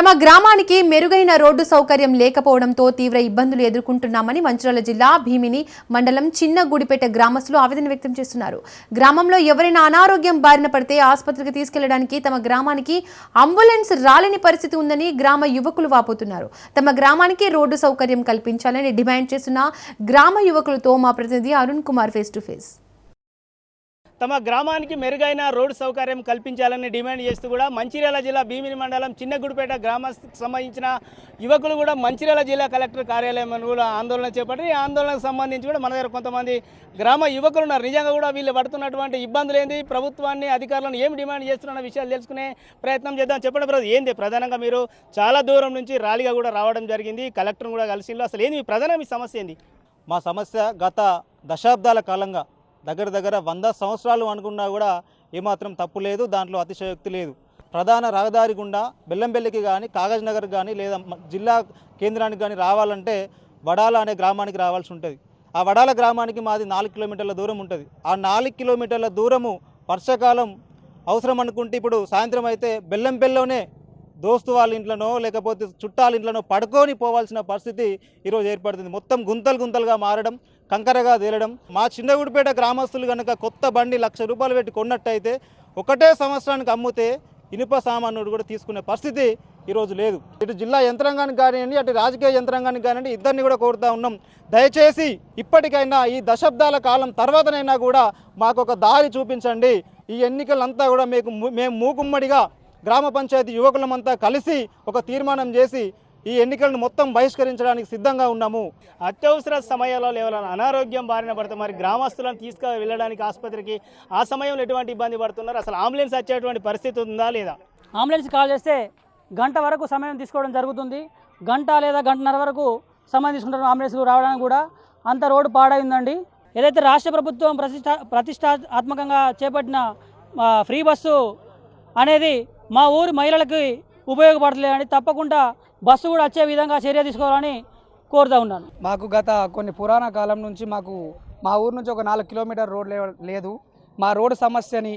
తమ గ్రామానికి మెరుగైన రోడ్డు సౌకర్యం లేకపోవడంతో తీవ్ర ఇబ్బందులు ఎదుర్కొంటున్నామని మంచిర్యాల జిల్లా భీమిని మండలం చిన్న గుడిపేట గ్రామస్తులు ఆవేదన వ్యక్తం చేస్తున్నారు. గ్రామంలో ఎవరైనా అనారోగ్యం బారిన పడితే ఆసుపత్రికి తీసుకెళ్లడానికి తమ గ్రామానికి అంబులెన్స్ రాలేని పరిస్థితి ఉందని గ్రామ యువకులు వాపోతున్నారు. తమ గ్రామానికి రోడ్డు సౌకర్యం కల్పించాలని డిమాండ్ చేస్తున్న గ్రామ యువకులతో మా ప్రతినిధి Arun Kumar face to face. తమ గ్రామానికి మెరుగైన రోడ్డు సౌకర్యం కల్పించాలని డిమాండ్ చేస్తూ కూడా మంచిర్యాల జిల్లా భీమిని మండలం చిన్నగుడిపేట గ్రామానికి సంబంధించిన యువకులు కూడా మంచిర్యాల జిల్లా కలెక్టర్ కార్యాలయం కూడా ఆందోళన చేపట్టి ఈ ఆందోళనకు సంబంధించి కూడా మన దగ్గర కొంతమంది గ్రామ యువకులు ఉన్నారు. నిజంగా కూడా వీళ్ళు పడుతున్నటువంటి ఇబ్బందులు ఏంది, ప్రభుత్వాన్ని అధికారులను ఏం డిమాండ్ చేస్తున్న విషయాలు తెలుసుకునే ప్రయత్నం చేద్దాం. చెప్పండి ఏంది ప్రధానంగా మీరు చాలా దూరం నుంచి ర్యాలీగా కూడా రావడం జరిగింది, కలెక్టర్ను కూడా కలిసి అసలు ఏంది ప్రధాన మీ సమస్య ఏంది? మా సమస్య గత దశాబ్దాల కాలంగా దగ్గర 100 సంవత్సరాలు అనుకున్నా కూడా ఏమాత్రం తప్పు లేదు, దాంట్లో అతిశయోక్తి లేదు. ప్రధాన రహదారి గుండా బెల్లంపల్లికి కానీ కాగజ్ నగర్ కానీ లేదా జిల్లా కేంద్రానికి కానీ రావాలంటే వడాల అనే గ్రామానికి రావాల్సి ఉంటుంది. ఆ వడాల గ్రామానికి మాది 4 కిలోమీటర్ల దూరం ఉంటుంది. ఆ 4 కిలోమీటర్ల దూరము వర్షాకాలం అవసరం అనుకుంటే ఇప్పుడు సాయంత్రం అయితే బెల్లంపల్లిలోనే దోస్తు వాళ్ళ ఇంట్లోనో లేకపోతే చుట్టాల ఇంట్లోనో పడుకొని పోవాల్సిన పరిస్థితి ఈరోజు ఏర్పడుతుంది. మొత్తం గుంతలుగా మారడం, కంకరగా తేలడం. మా చిన్నగుడిపేట గ్రామస్తులు కనుక కొత్త బండి ₹1,00,000 పెట్టి కొన్నట్టయితే ఒకటే సంవత్సరానికి అమ్మితే ఇనుప సామాన్యుడు కూడా తీసుకునే పరిస్థితి ఈరోజు లేదు. ఇటు జిల్లా యంత్రాంగానికి కానివ్వండి, అటు రాజకీయ యంత్రాంగానికి కానివ్వండి, ఇద్దరిని కూడా కోరుతూ ఉన్నాం. దయచేసి ఇప్పటికైనా ఈ దశాబ్దాల కాలం తర్వాతనైనా కూడా మాకు ఒక దారి చూపించండి. ఈ ఎన్నికలంతా కూడా మేము మూకుమ్మడిగా గ్రామ పంచాయతీ యువకులమంతా కలిసి ఒక తీర్మానం చేసి ఈ ఎన్నికలను మొత్తం బహిష్కరించడానికి సిద్ధంగా ఉన్నాము. అత్యవసర సమయాల్లో ఎవరైనా అనారోగ్యం బారిన పడితే మరి గ్రామస్తులను వెళ్ళడానికి ఆసుపత్రికి ఆ సమయంలో ఎటువంటి ఇబ్బంది పడుతున్నారు? అసలు అంబులెన్స్ వచ్చేటువంటి పరిస్థితి ఉందా లేదా? అంబులెన్స్ కాల్ చేస్తే గంట వరకు సమయం తీసుకోవడం జరుగుతుంది. గంట లేదా గంటన్నర వరకు సమయం తీసుకుంటారు అంబులెన్స్ రావడానికి కూడా. అంత రోడ్డు పాడైందండి. ఏదైతే రాష్ట్ర ప్రభుత్వం ప్రతిష్టాత్మకంగా చేపట్టిన ఫ్రీ బస్సు అనేది మా ఊరి మహిళలకి ఉపయోగపడలేదండి. తప్పకుండా బస్సు కూడా వచ్చే విధంగా చర్య తీసుకోవాలని కోరుతూ ఉన్నాను. మాకు గత కొన్ని పురాణ కాలం నుంచి మా ఊరు నుంచి ఒక 4 కిలోమీటర్ రోడ్ లేదు. మా రోడ్డు సమస్యని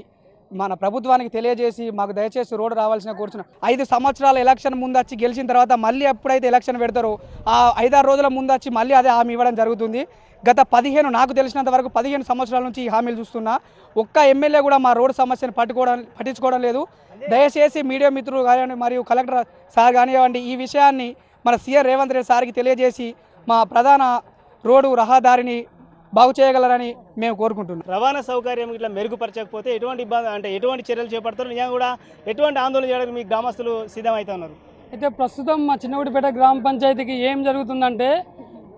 మన ప్రభుత్వానికి తెలియజేసి మాకు దయచేసి రోడ్డు రావాల్సిన కూర్చున్నాం. 5 సంవత్సరాల ఎలక్షన్ ముందు వచ్చి గెలిచిన తర్వాత మళ్ళీ ఎప్పుడైతే ఎలక్షన్ పెడతారో ఆ 5-6 రోజుల ముందు వచ్చి మళ్ళీ అదే హామీ ఇవ్వడం జరుగుతుంది. గత 15 నాకు తెలిసినంత వరకు 15 సంవత్సరాల నుంచి ఈ హామీలు చూస్తున్నా. ఒక్క ఎమ్మెల్యే కూడా మా రోడ్డు సమస్యను పట్టించుకోవడం లేదు. దయచేసి మీడియా మిత్రులు కానివ్వండి మరియు కలెక్టర్ సార్ కానివ్వండి, ఈ విషయాన్ని మన సీఎం రేవంత్ రెడ్డి సార్కి తెలియజేసి మా ప్రధాన రోడ్డు రహదారిని బాగు చేయగలరని మేము కోరుకుంటున్నాం. రవాణా సౌకర్యం ఇట్లా మెరుగుపరచకపోతే ఎటువంటి ఇబ్బంది అంటే ఎటువంటి చర్యలు చేపడతారు? నిజంగా కూడా ఎటువంటి ఆందోళన చేయడానికి మీ గ్రామస్తులు సిద్ధమవుతున్నారు? అయితే ప్రస్తుతం మా చిన్నగుడిపేట గ్రామ పంచాయతీకి ఏం జరుగుతుందంటే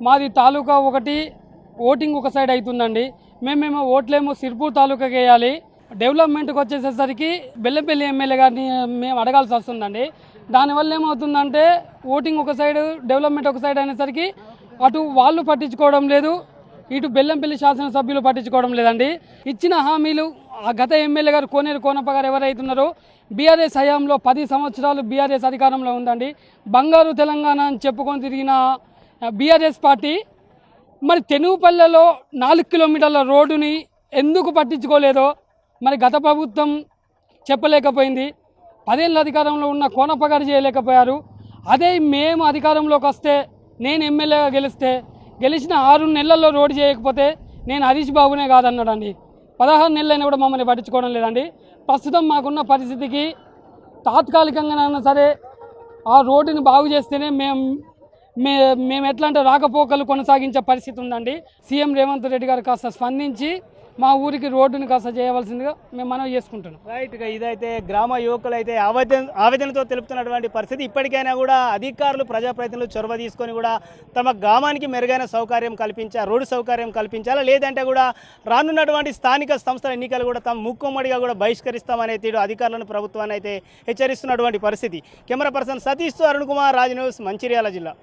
మాది తాలూకా ఒకటి ఓటింగ్ ఒక సైడ్ అవుతుందండి. మేము ఓట్లేమో సిర్పూర్ తాలూకాకి వేయాలి. డెవలప్మెంట్కి వచ్చేసేసరికి బెల్లంపల్లి ఎమ్మెల్యే గారిని మేము అడగాల్సి వస్తుందండి. దానివల్ల ఏమవుతుందంటే ఓటింగ్ ఒక సైడ్, డెవలప్మెంట్ ఒక సైడ్ అయినసరికి అటు వాళ్ళు పట్టించుకోవడం లేదు, ఇటు బెల్లంపల్లి శాసనసభ్యులు పట్టించుకోవడం లేదండి. ఇచ్చిన హామీలు ఆ గత ఎమ్మెల్యే గారు కోనేరు కోనప్ప గారు ఎవరైతున్నారో బీఆర్ఎస్ హయాంలో 10 సంవత్సరాలు బీఆర్ఎస్ అధికారంలో ఉందండి. బంగారు తెలంగాణ అని చెప్పుకొని తిరిగిన బీఆర్ఎస్ పార్టీ మరి తెనుగుపల్లెలో 4 కిలోమీటర్ల రోడ్డుని ఎందుకు పట్టించుకోలేదో మరి గత ప్రభుత్వం చెప్పలేకపోయింది. 10 ఏళ్ళ అధికారంలో ఉన్న కోనప్ప గారు చేయలేకపోయారు. అదే మేము అధికారంలోకి వస్తే, నేను ఎమ్మెల్యేగా గెలిచిన 6 నెలల్లో రోడ్డు చేయకపోతే నేను హరీష్ బాబునే కాదన్నాడండి. 16 నెలలైనా కూడా మమ్మల్ని పట్టించుకోవడం లేదండి. ప్రస్తుతం మాకున్న పరిస్థితికి తాత్కాలికంగానైనా సరే ఆ రోడ్డుని బాగు చేస్తేనే మేము ఎట్లా అంటే రాకపోకలు కొనసాగించే పరిస్థితి ఉందండి. సీఎం రేవంత్ రెడ్డి గారు కాస్త స్పందించి మా ఊరికి రోడ్డుని కాస్త చేయవలసిందిగా మేము మనవి చేసుకుంటున్నాం. రైట్గా ఇదైతే గ్రామ యువకులు అయితే ఆవేదనతో తెలుపుతున్నటువంటి పరిస్థితి. ఇప్పటికైనా కూడా అధికారులు ప్రజాప్రతినిధులు చొరవ తీసుకొని కూడా తమ గ్రామానికి మెరుగైన సౌకర్యం రోడ్డు సౌకర్యం కల్పించాలా, లేదంటే కూడా రానున్నటువంటి స్థానిక సంస్థల ఎన్నికలు కూడా తమ ముక్కుమ్మడిగా కూడా బహిష్కరిస్తామనే తీరు అధికారులను ప్రభుత్వాన్ని అయితే హెచ్చరిస్తున్నటువంటి పరిస్థితి. కెమెరా పర్సన్ సతీష్తో అరుణ్ కుమార్, రాజ్ న్యూస్, మంచిర్యాల జిల్లా.